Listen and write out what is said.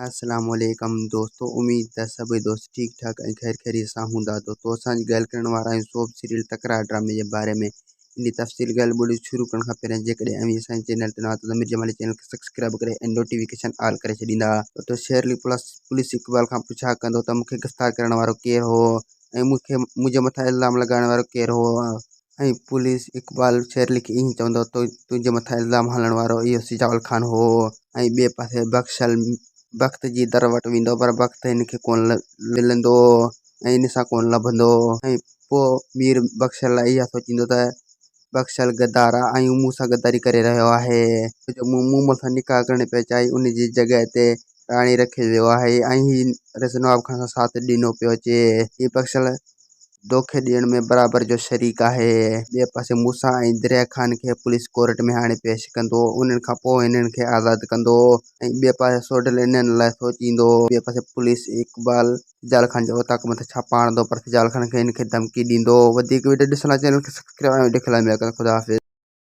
अस्सलामुअलैकुम दोस्तों, उम्मीद है सभी दोस्त ठीक ठाक ऐं खैर खैरियत सां हूंदा। दोस्तों असांजी ॻाल्हि करण वारा आहियूं सोप सीरियल तकरार ड्रामे जे बारे में। इन तफ़सील ॻाल्हि ॿोली शुरू करण खां पहिरियों जेकॾहिं अव्हां असांजे चैनल ते नवां आहियो त मिर्ज़ा चैनल खे सब्सक्राइब करे ऐं नोटिफिकेशन ऑल करे छॾींदा। तो शेरली पुलिस इक़बाल खां पुछा कंदो त मूंखे गिरफ़्तार करण वारो केरु हो ऐं मुंहिंजे मथां इल्ज़ाम लॻाइण वारो केरु हो। ऐं पुलिस इक़बाल शेरली खे ईअं चवंदो तुंहिंजे मथां इल्ज़ाम हलण वारो इहो सिजाउल ख़ान हो। ऐं ॿिए पासे बख़्शल वक़्त जी दर वटि वेंदो पर वक़्तु हिन खे कोन मिलंदो ऐं इन सां कोन लभंदो। ऐं पोइ मीर बख़्शल लाइ इहा सोचींदो त बख़्शल गद्दार आहे ऐं मूं सां गद्दारी करे रहियो आहे। मूं मूंसां निकाह करण पिया चाहे उन जी जॻह ते राणी रखियो वियो आहे ऐं हीउ रस नवाब खान सां साथ ॾिनो पियो अचे। हीउ बख़्शल धोखे ॾियण में बराबरि जो शरीक आहे। ॿिए पासे मूसा ऐं दरिया ख़ान खे पुलिस कोर्ट में हाणे पेश कंदो, उन्हनि खां पोइ हिननि खे आज़ादु कंदो ऐं ॿिए पासे सोडल इन्हनि लाइ सोचींदो। ॿिए पासे पुलिस इक़बाल सिजाल ख़ान जे औताक मथे छापा हणंदो पर सिजाल ख़ान खे हिन खे धमकी ॾींदो। वधीक वीडियो ॾिसण लाइ चैनल खे सब्सक्राइब ऐं ख़ुदा हाफ़िज़।